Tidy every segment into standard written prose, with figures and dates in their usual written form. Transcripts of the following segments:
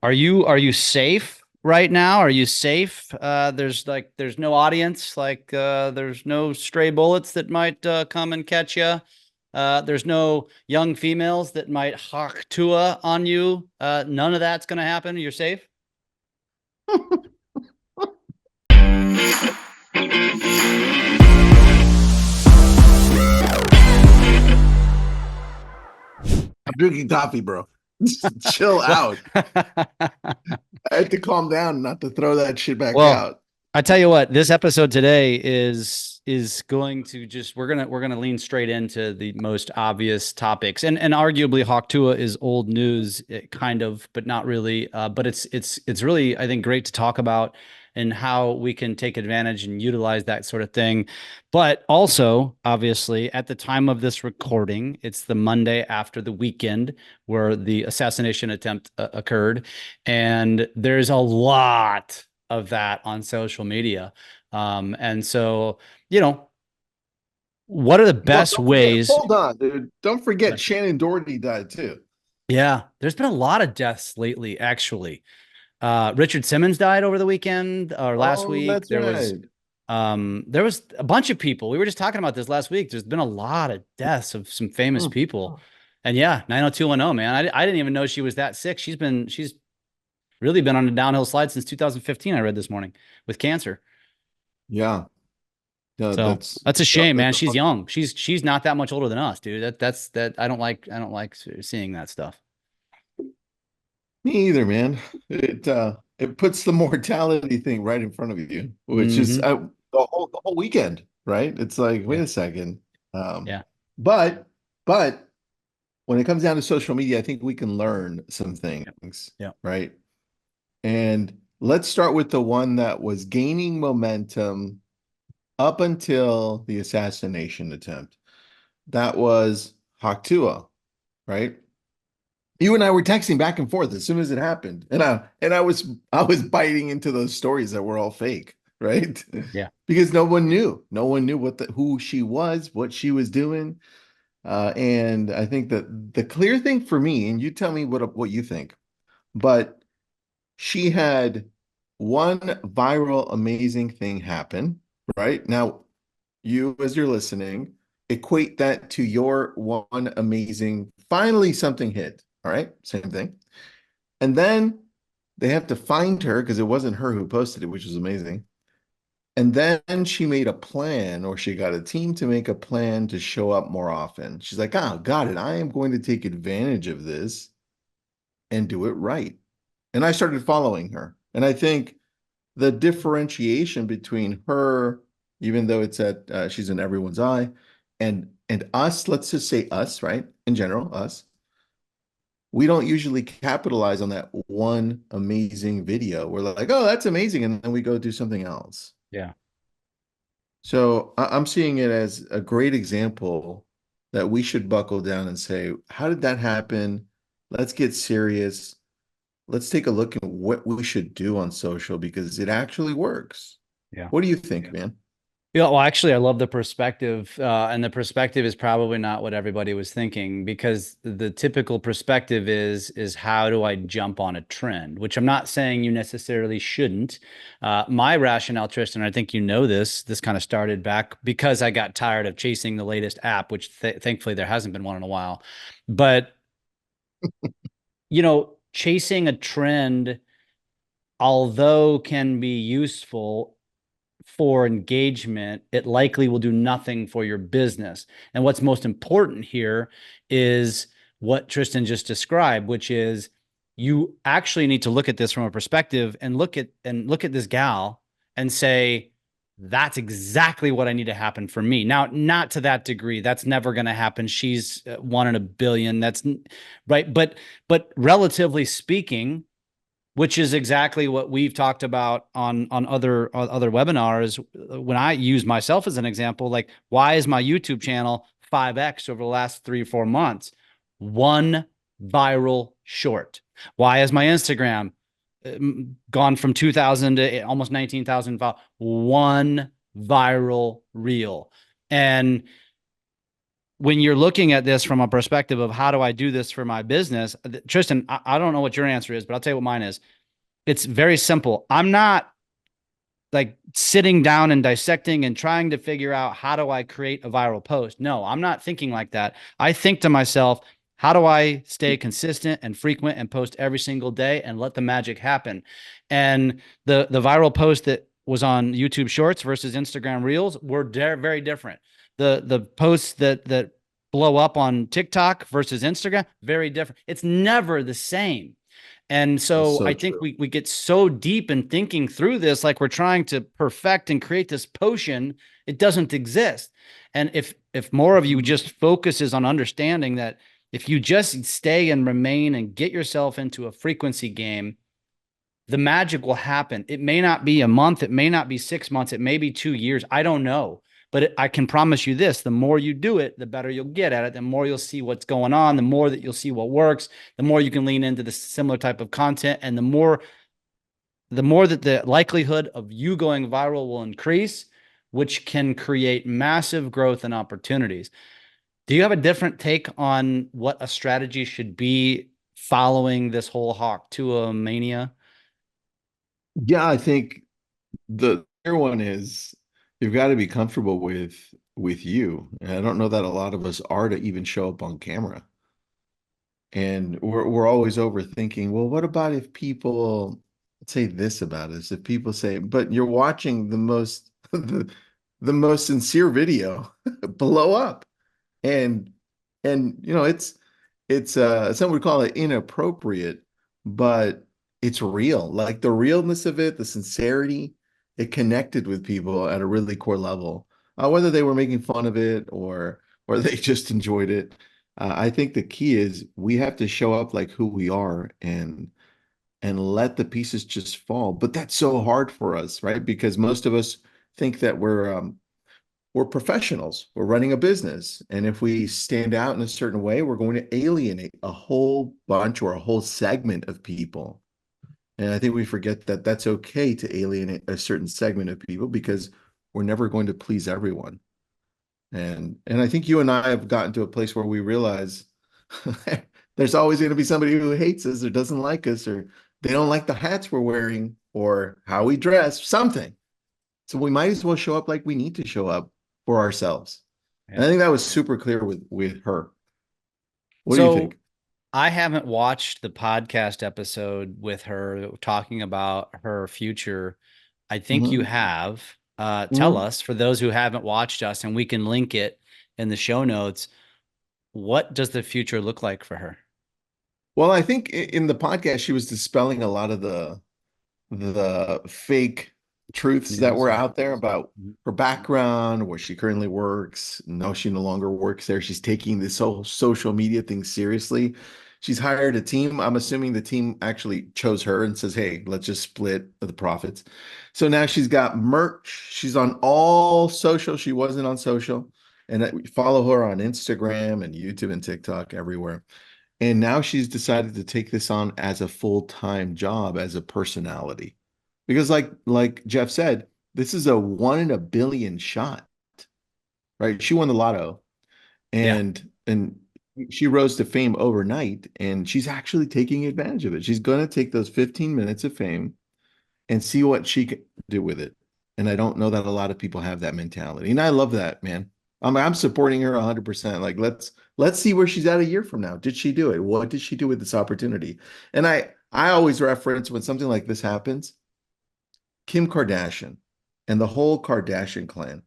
Are you safe right now? Are you safe? There's no audience, there's no stray bullets that might come and catch you. There's no young females that might Hawk Tuah on you. None of that's going to happen. You're safe. I'm drinking coffee, bro. Chill Well, out. I had to calm down not to throw that shit back well, out. I tell you what, this episode today is going to just we're gonna lean straight into the most obvious topics, and arguably Hawk Tuah is old news, kind of, but not really. But it's really, I think, great to talk about and how we can take advantage and utilize that sort of thing. But also, obviously, at the time of this recording, it's the Monday after the weekend where the assassination attempt occurred, and there's a lot of that on social media. And so, you know, what are the Well, best don't forget, ways? hold on, dude. Don't forget Shannon Doherty died too. Yeah, there's been a lot of deaths lately, actually. Richard Simmons died over the weekend or last Oh, week. that's right. There was a bunch of people. We were just talking about this last week. There's been a lot of deaths of some famous Hmm. people. And yeah, 90210, man. I didn't even know she was that sick. She's really been on a downhill slide since 2015. I read this morning with cancer. Yeah. No, So that's that's a yeah, shame, man. that's a She's fuck. young. She's not that much older than us, dude. That I don't like seeing that stuff. Me either, man. It puts the mortality thing right in front of you, which is Hmm. the whole weekend, right? It's like, wait Yeah. a second. Um, Yeah. but but when it comes down to social media, I think we can learn some Yeah. things, Yeah. right? And let's start with the one that was gaining momentum up until the assassination attempt. That was Hawk Tuah, right? You and I were texting back and forth as soon as it happened. And I was biting into those stories that were all fake, right? Yeah. Because no one knew. No one knew who she was, what she was doing. And I think that the clear thing for me, and you tell me what you think, but she had one viral amazing thing happen, right? Now, you as you're listening, equate that to your one amazing, finally something hit. All right, same thing. And then they have to find her because it wasn't her who posted it, which was amazing. And then she made a plan, or she got a team to make a plan to show up more often. She's like, oh, got it. I am going to take advantage of this and do it right. And I started following her. And I think the differentiation between her, even though it's at she's in everyone's eye, and us, let's just say us, right? In general, us, we don't usually capitalize on that one amazing video. We're like, oh, that's amazing, and then we go do something else. Yeah. So I'm seeing it as a great example that we should buckle down and say, how did that happen? Let's get serious. Let's take a look at what we should do on social because it actually works. Yeah. What do you think, man? Yeah, well, actually, I love the perspective, and the perspective is probably not what everybody was thinking because the typical perspective is how do I jump on a trend, which I'm not saying you necessarily shouldn't. My rationale, Tristan, I think you know this. This kind of started back because I got tired of chasing the latest app, which thankfully there hasn't been one in a while. But chasing a trend, although can be useful for engagement, it likely will do nothing for your business. And what's most important here is what Tristan just described, which is you actually need to look at this from a perspective and look at this gal and say, that's exactly what I need to happen for me. Now, not to that degree. That's never going to happen. She's one in a billion. That's right. But relatively speaking, which is exactly what we've talked about on other webinars. When I use myself as an example, like why is my YouTube channel 5x over the last 3 or 4 months? One viral short. Why is my Instagram gone from 2,000 to almost 19,000? One viral reel. And when you're looking at this from a perspective of how do I do this for my business, Tristan, I don't know what your answer is, but I'll tell you what mine is. It's very simple. I'm not like sitting down and dissecting and trying to figure out how do I create a viral post. No, I'm not thinking like that. I think to myself, how do I stay consistent and frequent and post every single day and let the magic happen? And the viral post that was on YouTube Shorts versus Instagram Reels were very different. The posts that blow up on TikTok versus Instagram, very different. It's never the same. And That's so so I think true. we get so deep in thinking through this, like we're trying to perfect and create this potion. It doesn't exist. And if more of you just focuses on understanding that if you just stay and remain and get yourself into a frequency game, the magic will happen. It may not be a month, it may not be 6 months, it may be 2 years. I don't know. But I can promise you this, the more you do it, the better you'll get at it. The more you'll see what's going on, the more that you'll see what works, the more you can lean into the similar type of content, and the more that the likelihood of you going viral will increase, which can create massive growth and opportunities. Do you have a different take on what a strategy should be following this whole Hawk Tuah mania? Yeah, I think the other one is you've got to be comfortable with you. And I don't know that a lot of us are to even show up on camera. And we're always overthinking, well, what about if people say this about us? If people say, but you're watching the most the most sincere video blow up. And you know, it's some would call it inappropriate, but it's real. Like the realness of it, the sincerity, it connected with people at a really core level. Whether they were making fun of it or they just enjoyed it. I think the key is we have to show up like who we are and let the pieces just fall. But that's so hard for us, right? Because most of us think that we're professionals. We're running a business. And if we stand out in a certain way, we're going to alienate a whole bunch or a whole segment of people. And I think we forget that that's okay to alienate a certain segment of people because we're never going to please everyone. And I think you and I have gotten to a place where we realize there's always going to be somebody who hates us or doesn't like us or they don't like the hats we're wearing or how we dress, something. So we might as well show up like we need to show up for ourselves. And Yeah. I think that was super clear with her. What do you So think? I haven't watched the podcast episode with her talking about her future. I think you Mhm. have. Tell Mhm. us, for those who haven't watched us, and we can link it in the show notes, what does the future look like for her? Well, I think in the podcast she was dispelling a lot of the fake truths that News. were Yeah. out there about her background, where she currently works. No, she no longer works there. She's taking this whole social media thing seriously. She's hired a team. I'm assuming the team actually chose her and says, hey, let's just split the profits. So now she's got merch. She's on all social. She wasn't on social. And we follow her on Instagram and YouTube and TikTok everywhere. And now she's decided to take this on as a full-time job as a personality. Because like Jeff said, this is a 1 in a billion shot, right? She won the lotto Yeah. and she rose to fame overnight and she's actually taking advantage of it. She's going to take those 15 minutes of fame and see what she can do with it. And I don't know that a lot of people have that mentality. And I love that, man. I'm supporting her 100%. Like let's see where she's at a year from now. Did she do it? What did she do with this opportunity? And I always reference when something like this happens, Kim Kardashian and the whole Kardashian clan.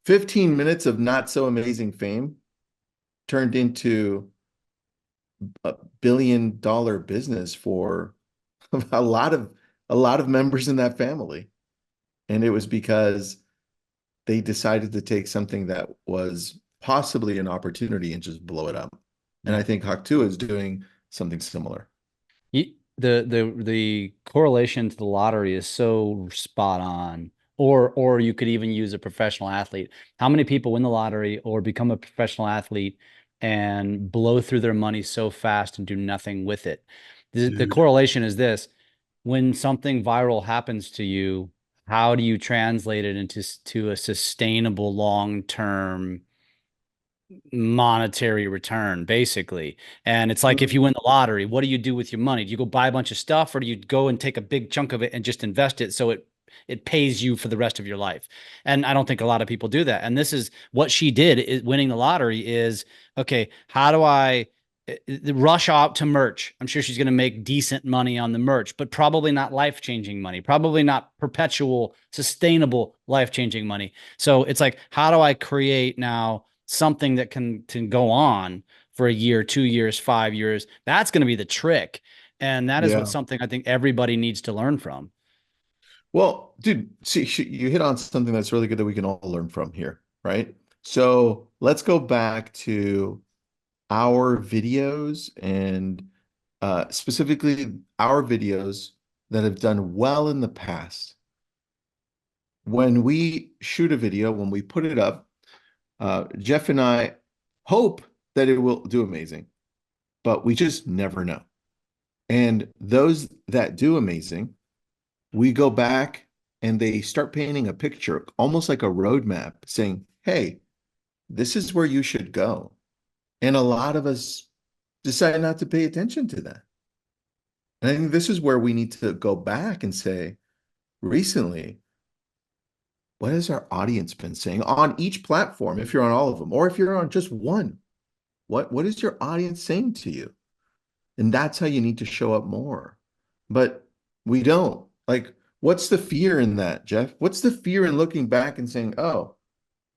15 minutes of not so amazing fame turned into a $1 billion business for a lot of a lot of members in that family. And it was because they decided to take something that was possibly an opportunity and just blow it up. And Yeah. I think Hawk Tuah is doing something similar. The correlation to the lottery is so spot on. Or you could even use a professional athlete. How many people win the lottery or become a professional athlete and blow through their money so fast and do nothing with it? The Dude. correlation is this: when something viral happens to you, how do you translate it into to a sustainable long-term monetary return, basically. And it's like if you win the lottery, what do you do with your money? Do you go buy a bunch of stuff, or do you go and take a big chunk of it and just invest it so it pays you for the rest of your life? And I don't think a lot of people do that. And this is what she did, is winning the lottery is, okay, how do I rush out to merch? I'm sure she's going to make decent money on the merch, but probably not life-changing money, probably not perpetual, sustainable, life-changing money. So it's like, how do I create now something that can go on for a year, 2 years, 5 years? That's going to be the trick. And that is what Yeah. something I think everybody needs to learn from. Well, dude, see, you hit on something that's really good that we can all learn from here, right? So let's go back to our videos and specifically our videos that have done well in the past. When we shoot a video, when we put it up, Jeff and I hope that it will do amazing, but we just never know. And those that do amazing, we go back and they start painting a picture, almost like a roadmap, saying, hey, this is where you should go. And a lot of us decide not to pay attention to that. And I think this is where we need to go back and say, recently, what has our audience been saying on each platform, if you're on all of them, or if you're on just one? What is your audience saying to you? And that's how you need to show up more. But we don't. Like, what's the fear in that, Jeff? What's the fear in looking back and saying, oh,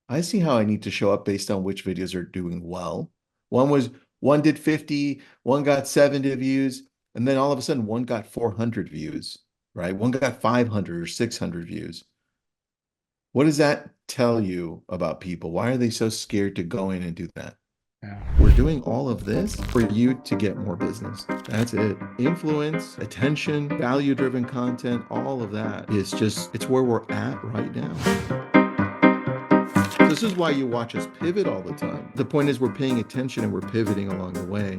I see how I need to show up based on which videos are doing well. One did 50, one got 70 views, and then all of a sudden one got 400 views, right? One got 500 or 600 views. What does that tell you about people? Why are they so scared to go in and do that? Yeah. We're doing all of this for you to get more business. That's it. Influence, attention, value-driven content, all of that is just, it's where we're at right now. This is why you watch us pivot all the time. The point is we're paying attention and we're pivoting along the way.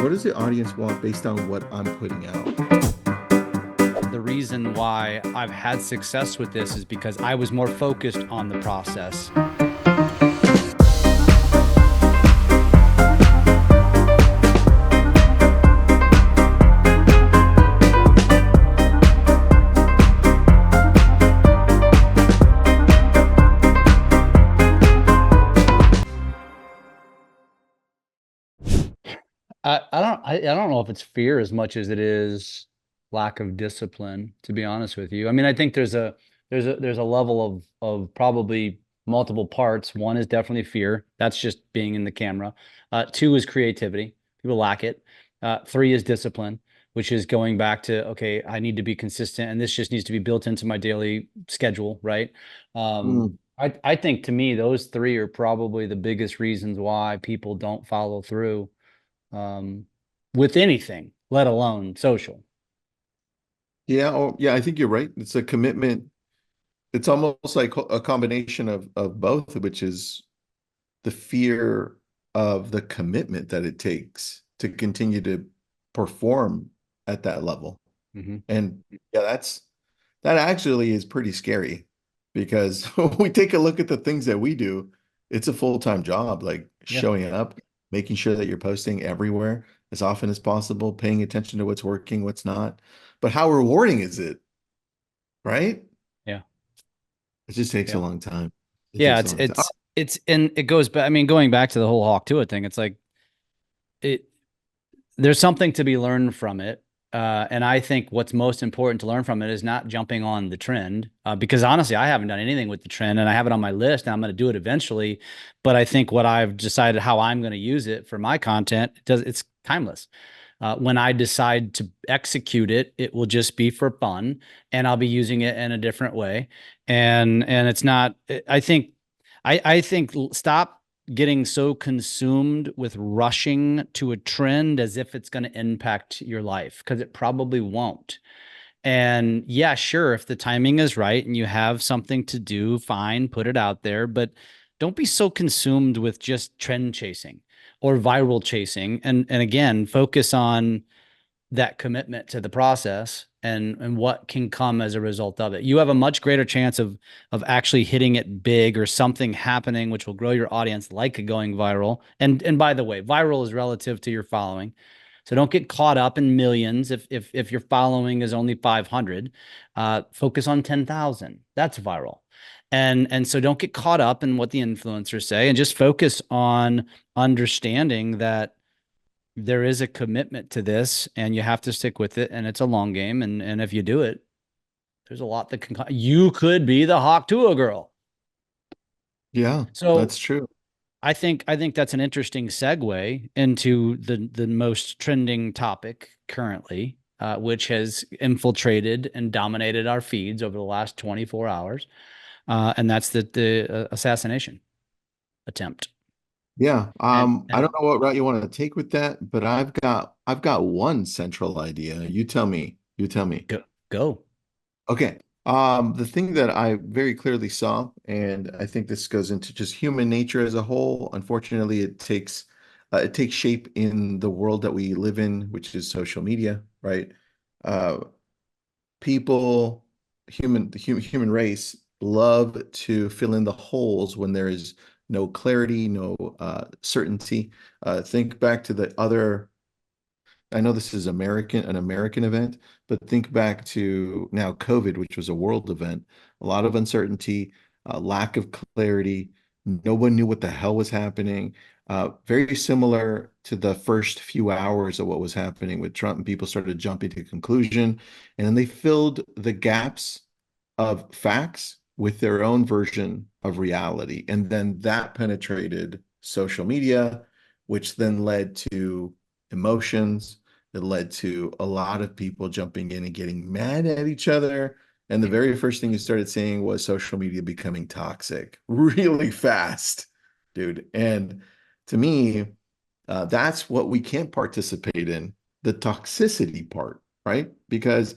What does the audience want based on what I'm putting out? The reason why I've had success with this is because I was more focused on the process. I don't know if it's fear as much as it is lack of discipline, to be honest with you. I mean, I think there's a level of probably multiple parts. One is definitely fear. That's just being in the camera. Two is creativity. People lack it. Three is discipline, which is going back to, okay, I need to be consistent, and this just needs to be built into my daily schedule, right? Mm. I think to me, those three are probably the biggest reasons why people don't follow through um, with anything, let alone social. Yeah, oh, yeah, I think you're right. It's a commitment. It's almost like a combination of both, which is the fear of the commitment that it takes to continue to perform at that level. Hmm. And yeah, that actually is pretty scary because when we take a look at the things that we do, it's a full-time job, like Yeah. showing up, making sure that you're posting everywhere as often as possible, paying attention to what's working, what's not. But how rewarding is it, right? Yeah. It just takes a Yeah. long time. It Yeah. takes a It's, long time. it's, it's, and it goes back. I mean, going back to the whole Hawk Tuah thing, it's like it, there's something to be learned from it. And I think what's most important to learn from it is not jumping on the trend, because honestly, I haven't done anything with the trend, and I have it on my list, and I'm going to do it eventually. But I think what I've decided how I'm going to use it for my content, it's timeless. When I decide to execute it, it will just be for fun, and I'll be using it in a different way. And it's not. I think stop getting so consumed with rushing to a trend as if it's going to impact your life, because it probably won't. And yeah, sure, if the timing is right and you have something to do, fine, put it out there, but don't be so consumed with just trend chasing or viral chasing. And again, focus on that commitment to the process and what can come as a result of it. You have a much greater chance of actually hitting it big or something happening which will grow your audience, like going viral. And by the way, viral is relative to your following. So don't get caught up in millions if your following is only 500. Focus on 10,000. That's viral. And so don't get caught up in what the influencers say, and just focus on understanding that there is a commitment to this and you have to stick with it, and it's a long game. And if you do it, there's a lot that can, you could be the Hawk Tuah girl. Yeah, So that's true. I think that's an interesting segue into the most trending topic currently, which has infiltrated and dominated our feeds over the last 24 hours. And that's the assassination attempt. Yeah. And I and don't know what route you want to take with that, but I've got one central idea. You tell me. You tell me. go. Okay. The thing that I very clearly saw, and I think this goes into just human nature as a whole. Unfortunately, it takes shape in the world that we live in, which is social media, right? Uh, people, the human race, love to fill in the holes when there is no clarity, no certainty. Think back to the other. I know this is an American event, but think back to now COVID, which was a world event. A lot of uncertainty, lack of clarity. No one knew what the hell was happening. Very similar to the first few hours of what was happening with Trump, and people started jumping to conclusion, and then they filled the gaps of facts with their own version of reality. And then that penetrated social media, which then led to emotions. It led to a lot of people jumping in and getting mad at each other. And the very first thing you started saying was social media becoming toxic really fast, dude. And to me, that's what we can't participate in, the toxicity part, right? Because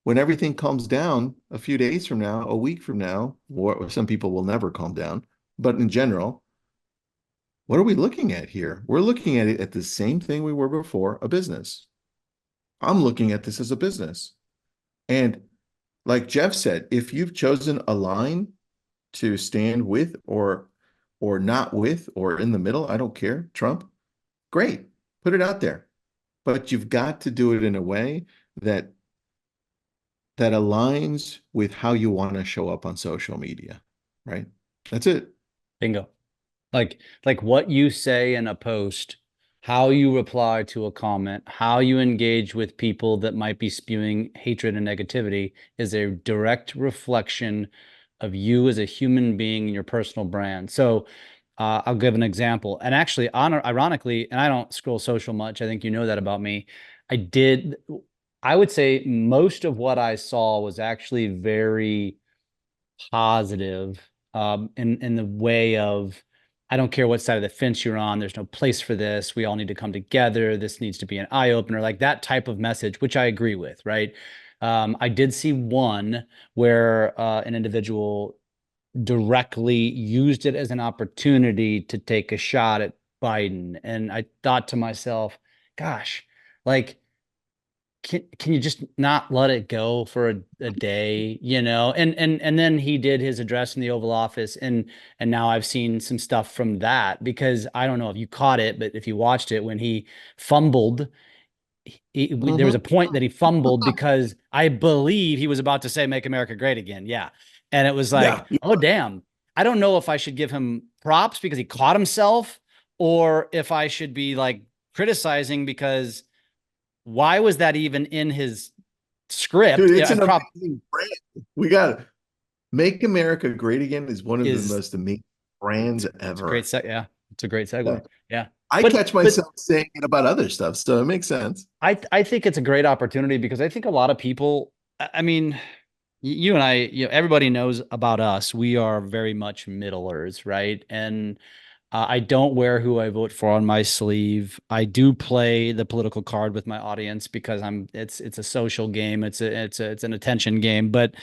when everything calms down a few days from now, a week from now, or some people will never calm down, but in general, what are we looking at here? We're looking at it at the same thing we were before, a business. I'm looking at this as a business. And like Jeff said, if you've chosen a line to stand with or not with or in the middle, I don't care, Trump, great. Put it out there. But you've got to do it in a way that aligns with how you want to show up on social media, right? That's it. Bingo. Like what you say in a post, how you reply to a comment, how you engage with people that might be spewing hatred and negativity is a direct reflection of you as a human being and your personal brand. So I'll give an example. And actually, ironically, and I don't scroll social much. I think you know that about me. I did. I would say most of what I saw was actually very positive, in the way of, I don't care what side of the fence you're on. There's no place for this. We all need to come together. This needs to be an eye opener, like that type of message, which I agree with. Right. I did see one where an individual directly used it as an opportunity to take a shot at Biden, and I thought to myself, gosh, like can you just not let it go for a day, and then he did his address in the Oval Office, and now I've seen some stuff from that, because I don't know if you caught it, but if you watched it when he fumbled, there was Mhm. a point that he fumbled because I believe he was about to say "Make America Great Again." Yeah, and it was like, Yeah. oh damn, I don't know if I should give him props because he caught himself, or if I should be like criticizing because why was that even in his Dude, script? it's Yeah, an prop amazing brand. We got to make America great again is one of the is most amazing brands it's a great ever. yeah, it's a great Yeah. segue. Yeah. I But catch but myself saying it about other stuff, so it makes sense. I think it's a great opportunity because I think a lot of people, I mean, you and I, everybody knows about us. We are very much middlers, right? And I don't wear who I vote for on my sleeve. I do play the political card with my audience because it's a social game. It's an attention game. But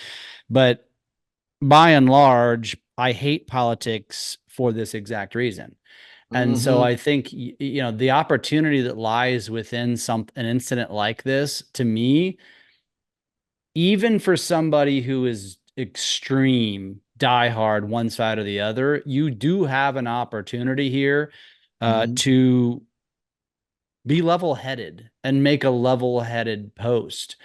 by and large, I hate politics for this exact reason. And so Hmm. I think, the opportunity that lies within an incident like this, to me, even for somebody who is extreme, diehard, one side or the other, you do have an opportunity here Hmm. to be level headed and make a level headed post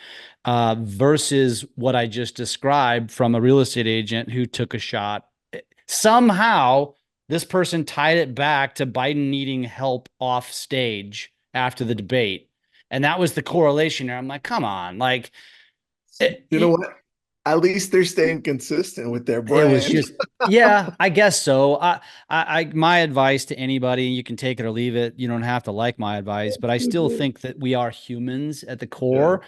versus what I just described from a real estate agent who took a shot. Somehow, this person tied it back to Biden needing help off stage after the debate. And that was the correlation there. I'm like, come on. Like, You know what? At least they're staying consistent with their it was brand. just, yeah, I guess so. My advice to anybody, you can take it or leave it. You don't have to like my advice, but I still think that we are humans at the Yeah. core.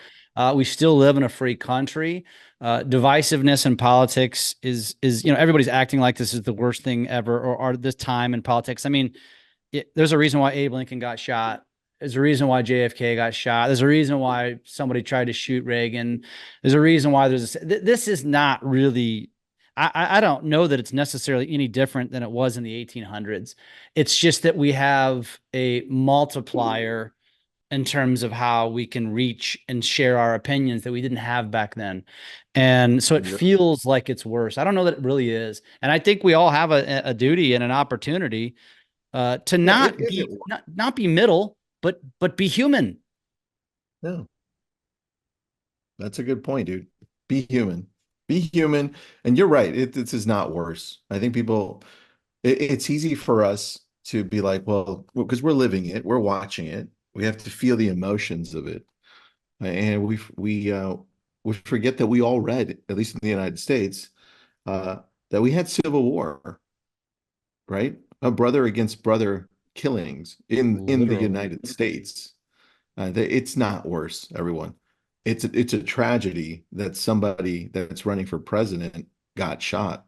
We still live in a free country. Divisiveness in politics is, everybody's acting like this is the worst thing ever, or this time in politics. I mean, there's a reason why Abe Lincoln got shot. There's a reason why JFK got shot. There's a reason why somebody tried to shoot Reagan. There's a reason why this is not really. I don't know that it's necessarily any different than it was in the 1800s. It's just that we have a multiplier in terms of how we can reach and share our opinions that we didn't have back then. And so it Yep. feels like it's worse. I don't know that it really is. And I think we all have a duty and an opportunity to No, it not be isn't. not be middle, but be human. No, that's a good point, dude. Be human. Be human. And you're right. This is not worse. I think it's easy for us to be like, well, because we're living it, we're watching it. We have to feel the emotions of it. And we forget that we all read, at least in the United States, uh, that we had civil war, right? A brother against brother killings in the Literally. United States. It's not worse, everyone. It's a tragedy that somebody that's running for president got shot.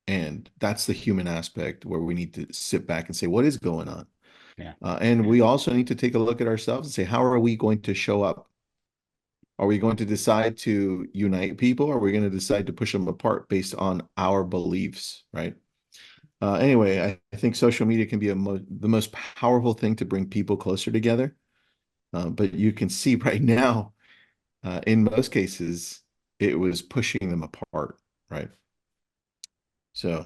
And that's the human aspect where we need to sit back and say, what is going on? Yeah. And we also need to take a look at ourselves and say, how are we going to show up? Are we going to decide to unite people? Or are we going to decide to push them apart based on our beliefs, right? Anyway, I think social media can be the most powerful thing to bring people closer together. But you can see right now, in most cases, it was pushing them apart, right? So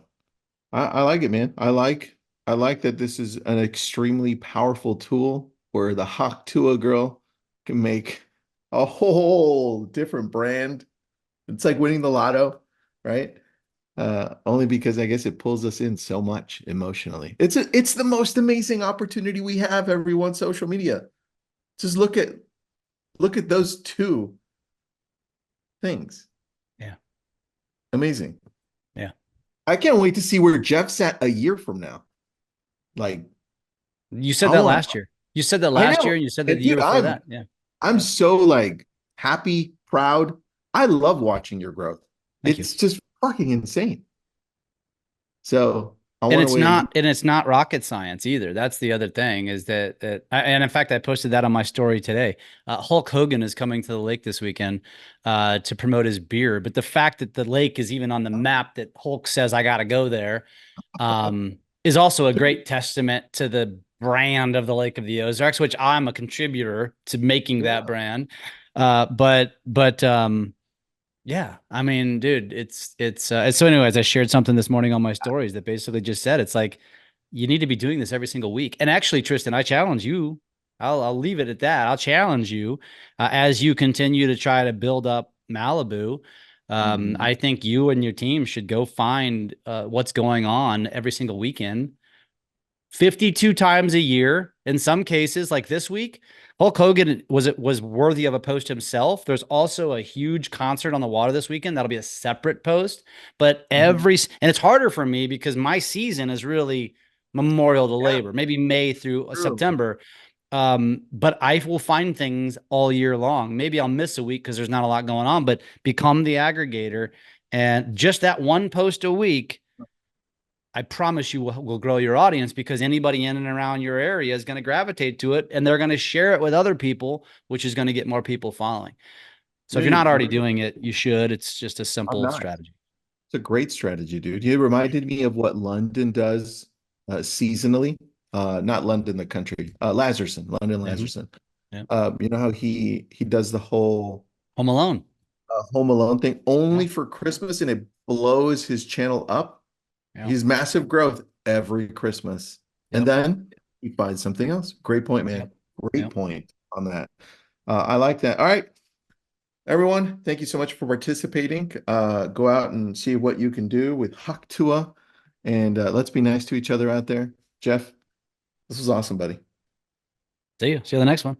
I like it, man. I like that this is an extremely powerful tool where the Hawk Tuah girl can make a whole different brand. It's like winning the lotto, right? Only because I guess it pulls us in so much emotionally. It's the most amazing opportunity we have, everyone, social media. Just look at those two things. Yeah. Amazing. Yeah. I can't wait to see where Jeff's at a year from now. Like, You said I that want, last year. You said that I last year, know. and you said that And the year dude, before I'm that. Yeah. I'm so like happy, proud. I love watching your growth. Thank you. It's just fucking insane. So I And want to it's wait. not and it's not rocket science either. That's the other thing is and in fact I posted that on my story today. Hulk Hogan is coming to the lake this weekend to promote his beer, but the fact that the lake is even on the map that Hulk says I got to go there is also a great testament to the brand of the Lake of the Ozarks, which I'm a contributor to making that Yeah. brand. But yeah, I mean, dude, it's so anyways, I shared something this morning on my stories that basically just said it's like you need to be doing this every single week. And actually, Tristan, I challenge you. I'll leave it at that. I'll challenge you as you continue to try to build up Malibu. Mhm. I think you and your team should go find what's going on every single weekend 52 times a year. In some cases, like this week, Hulk Hogan was worthy of a post himself. There's also a huge concert on the water this weekend. That'll be a separate post. But Mhm. and it's harder for me because my season is really Memorial to Yeah, Labor, maybe May through true. September. But I will find things all year long. Maybe I'll miss a week because there's not a lot going on, but become the aggregator. And just that one post a week I promise you will grow your audience because anybody in and around your area is going to gravitate to it and they're going to share it with other people, which is going to get more people following. So if you're not Dude, already doing it, you should. It's just a I'm simple not. strategy. It's a great strategy, dude. You reminded me of what London does seasonally. not London, the country, Lazarson, London Hmm. Lazarson. Yeah. You know how he does the whole Home Alone. Home Alone thing Yeah. only for Christmas, and it blows his channel up. Yeah. He's massive growth every Christmas. And Yep. then he finds something else. Great point, man. Yep. Great Yep. point on that. I like that. All right, everyone, thank you so much for participating. Go out and see what you can do with Hawk Tuah, and let's be nice to each other out there. Jeff, this was awesome, buddy. See you. See you the next one.